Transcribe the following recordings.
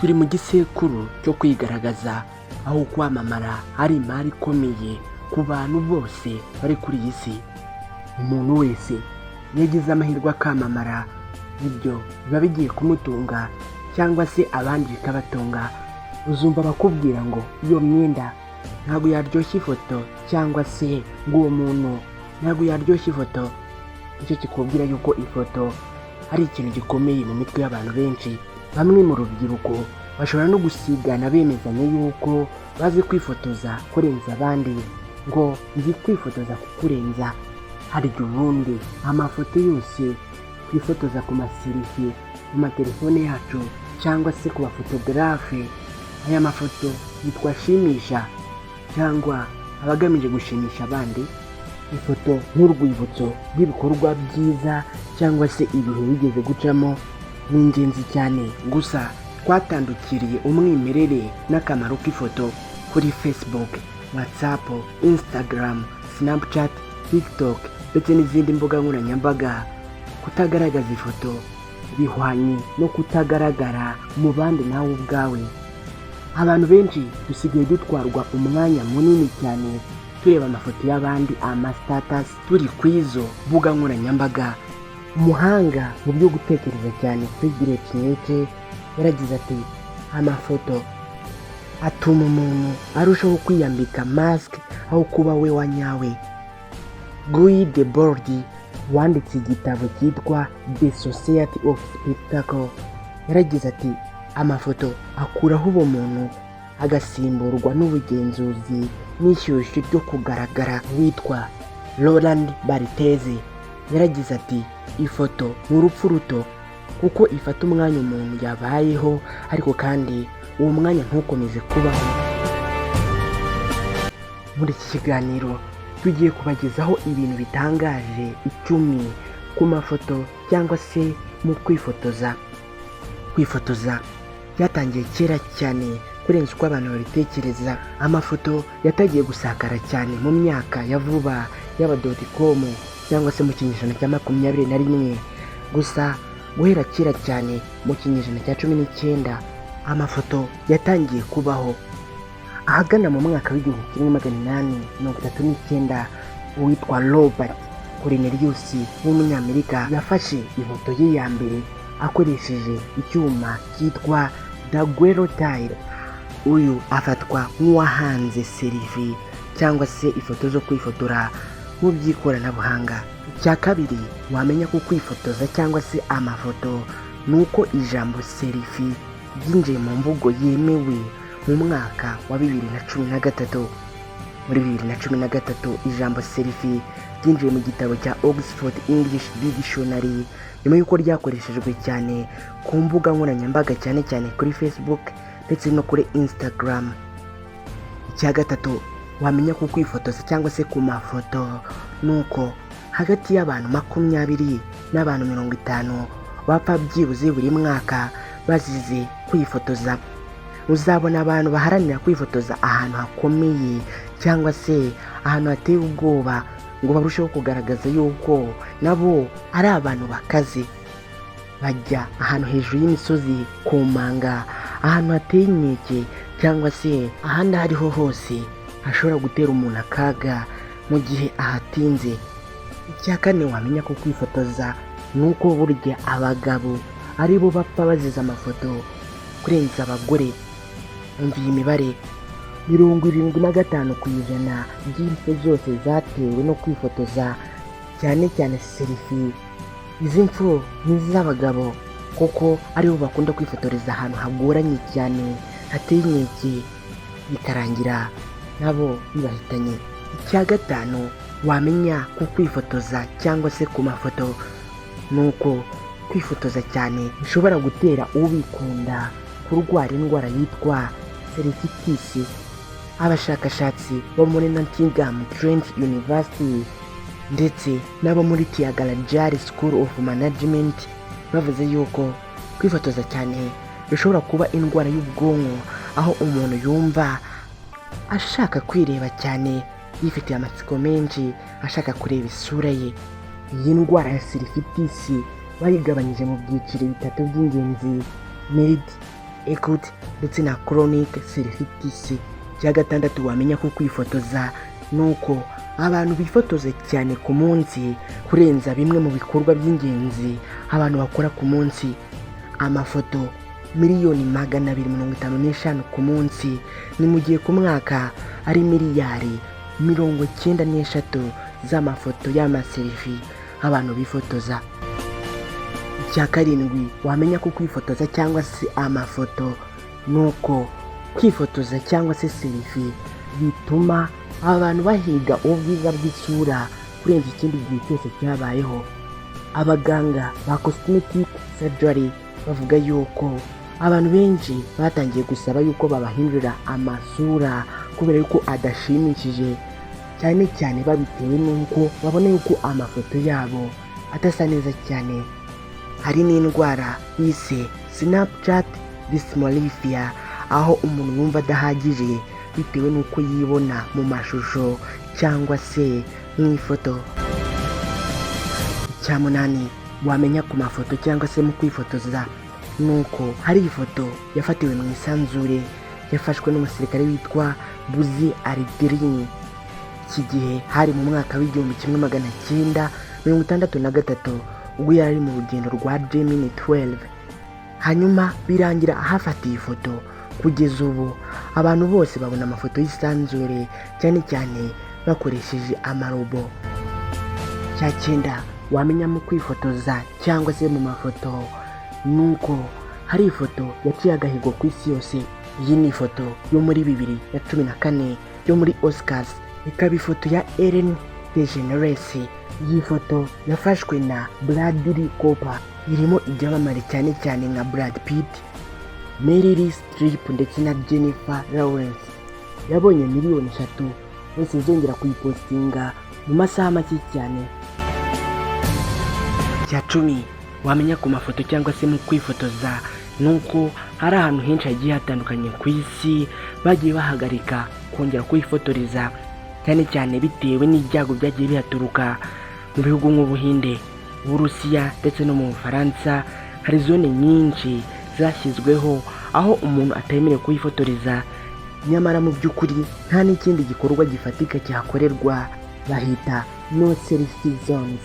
turi mu gisekuru cyo kwigaragaza, aho kwamamara ari imari ikomeye ku bantu bose bari kuri iyi si. Umuntu wese yagize amahirwe akamamara, ibyo biba bigiye kumutunga cyangwa se abandi bikabatunga. Uzumva bakubwira ngo iyo myenda ntabwo yaryoshya ifoto, cyangwa se ngo uwo muntu ntabwo yaryoshya ifoto. Icyo kikubwira yuko ifoto ari ikintu gikomeye mu mitwe y'abantu benshi. Bamwe mu rubyiruko bashobora no gusigana bemezanya yuko bazi kwifotoza kurenza abandi, ngo nzi kwifotoza kukurenza. Hari ubundi amafoto yose twifotoza ku maselfie mu matelefone yacu cyangwa se ku bafotogarafe, aya mafoto yitwashimisha cyangwa abagamije gushimisha abandi. Ifoto nk'urwibutso rw'ibikorwa byiza cyangwa se ibihe bigeze gucamo ni ingenzi cyane. Gusa twatandukiriye umwimerere n'akamaro k'ifoto kuri Facebook, WhatsApp, Instagram, Snapchat, TikTok ndetse n'izindi mbuga nkoranyambaga. Kutagaragaza ifoto bihwanye no kutagaragara mu bandi nawe ubwawe. Abantu benshi dusigaye dutwarwa umwanya munini cyane tureba amafoto y'abandi, amastatus, turi ku izo mbuga nkoranyambaga. Umuhanga mu byo gutekereza cyane Niyo yaragize ati, amafoto atuma umuntu arushaho kwiyambika mask aho kuba we wa nyawe. Guy Debord wanditse igitabo cyitwa The Society of Spectacle yaragize ati, amafoto akuraho ubumuntu agasimburwa n'ubugenzuzi n'ishyushyu ryo kugaragara. Witwa Roland Barthes yaragize ati, ifoto ni urupfu ruto kuko ifata umwanya umuntu yabayeho, ariko kandi uwo mwanya ntukomeze kubaho. Muri iki kiganiro tugiye kubagezaho ibintu bitangaje 10 ku mafoto cyangwa se mu kwifotoza. Kwifotoza byatangiye kera cyane kurenza uko abantu babitekereza. Amafoto yatagiye gusakara cyane mu myaka ya vuba y'aba.com cyangwa se mu kinyejana cya 21. Gusa guhera kera cyane mu kinyejana cya 19 amafoto yatangiye kubaho. Ahagana mu mwaka w'1839 uwitwa Robert Cornelius w'umunyamerika yafashe ifoto ye ya mbere akoresheje icyuma cyitwa daguerreotype. Uyu afatwa nk'uwahanze selfie cyangwa se ifoto zo kwifotora mu by'ikoranabuhanga. Icya kabiri wamenya ko kwifotoza cyangwa se amafoto nuko ijambo selfie ryinjiye mu mvugo yemewe mu mwaka wa 2013. Muri 2013 ijambo selfie ryinjiye mu gitabo cya Oxford English Dictionary nyuma y'uko ryakoreshejwe cyane ku mbuga nkoranyambaga, cyane cyane kuri Facebook ndetse no kuri Instagram. Icya gatatu wamenya ko kwifotoza cyangwa se ku mafoto nuko hagati y'abantu 20 n'abantu 50 bapfa byibuze buri mwaka bazize kwifotoza. Uzabona abantu baharanira kwifotoza ahantu hakomeye cyangwa se ahantu hateye ubwoba ngo barusheho kugaragaza yuko nabo ari abantu bakaze. Bajya ahantu hejuru y'imisozi, ku manga, ahantu hateye inkeke cyangwa se ahandi ariho hose hashobora gutera umuntu akaga mu gihe ahatinze. Icya kane wamenya ko kwifotoza nuko burya abagabo ari bo bapfa bazize amafoto kurenza abagore. Umviye imibare 75% by'impfu zose zatewe no kwifotoza, cyane cyane selfie. Izi mpfu ni iz'abagabo kuko aribo bakunda kwifotoreza ahantu hagoranye cyane hateye inkeke, bikarangira nabo bibahitanye. Icya gatanu wamenya ko kwifotoza cyangwa se ku mafoto nuko kwifotoza cyane bishobora gutera ubikunda kurwara indwara yitwa selftis. Abashakashatsi bo muri Nottingham Trent University ndetse n'abo muri Bitangaje School of Management bavuze yuko kwifotoza cyane bishobora kuba indwara y'ubwonko, aho umuntu yumva ashaka kwireba cyane, yifitiye amatsiko menshi, ashaka kureba isura ye. Iyi ndwara ya selftis bayigabanyije mu byiciro bitatu by'ingenzi: mild, acute ndetse na chronic selftis. Icya gatandatu wamenya ko kwifotoza nuko abantu bifotoza cyane ku munsi kurenza bimwe mu bikorwa by'ingenzi abantu bakora ku munsi. Amafoto miliyoni 255 ku munsi, ni mu gihe ku mwaka ari miliyari 93 z'amafoto y'amaselfie abantu bifotoza. Icya karindwi wamenya ko kwifotoza cyangwa se amafoto nuko kwifotoza cyangwa se selfie bituma abantu bahiga ubwiza bw'isura kurenza ikindi gihe cyose cyabayeho. Abaganga ba cosmetic surgery bavuga yuko abantu benshi batangiye gusaba yuko babahindurira amasura kubera yuko adashimishije, cyane cyane babitewe n'uko babona yuko amafoto yabo atasa neza cyane. Hari n'indwara bise Snapchat dysmorphia, aho umuntu yumva adahagije bitewe n'uko yibona mu mashusho cyangwa se mu ifoto. Icya munani wamenya ku mafoto cyangwa se mu kwifotoza nuko hari ifoto yafatiwe mu isanzure yafashwe n'umusirikare witwa Buzi Aldrin. Iki gihe hari mu mwaka w'1963 ubwo yari mu rugendo rwa Gemini 12. Hanyuma birangira ahafatiye ifoto. Kugeza ubu abantu bose babona amafoto y'isanzure cyane cyane bakoresheje amarobo. Icya cyenda wamenya mu kwifotoza cyangwa se mu mafoto nuko hari ifoto yaciye agahigo ku isi yose. Iyi ni ifoto yo muri 2014 yo muri Oscars, ikaba ifoto ya Ellen DeGeneres. Iyi foto yafashwe na Bradley Cooper, irimo ibyamamare cyane cyane nka Brad Pitt, Meryl Streep ndetse na Jennifer Lawrence. Yabonye miliyoni 3 wese zongera kuyipostinga mu masaha make cyane. Icya 10 wamenya ku mafoto cyangwa se mu kwifotoza nuko hari ahantu henshi hagiye hatandukanye ku isi bagiye bahagarika kongera kwifotoreza, cyane cyane bitewe n'ibyago byagiye bihaturuka mu bihugu nk'Ubuhinde, Uburusiya ndetse no mu Bufaransa. Hari zone nyinshi zashyizweho aho umuntu atemerewe kwifotoreza, nyamara mu by'ukuri nta n'ikindi gikorwa gifatika cyakorerwa, bahita no selfie zones.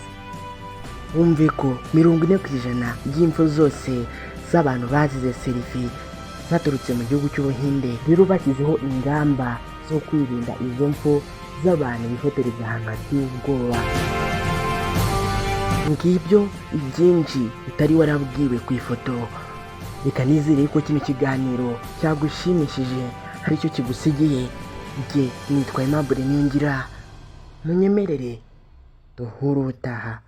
Wumve ko 40% y'imfu zose z'abantu bazize selfie zaturutse mu gihugu cy'Ubuhinde. Rero bashyizeho ingamba zo kwirinda izo mfu z'abantu bifotoreza ahantu hateye ubwoba. Ngibyo ibyinshi utari warabwiwe ku ifoto. Reka nizere ko kino kiganiro cyagushimishije, hari icyo kigusigiye. Nitwa aimableniyongira, munyemerere duhure ubutaha.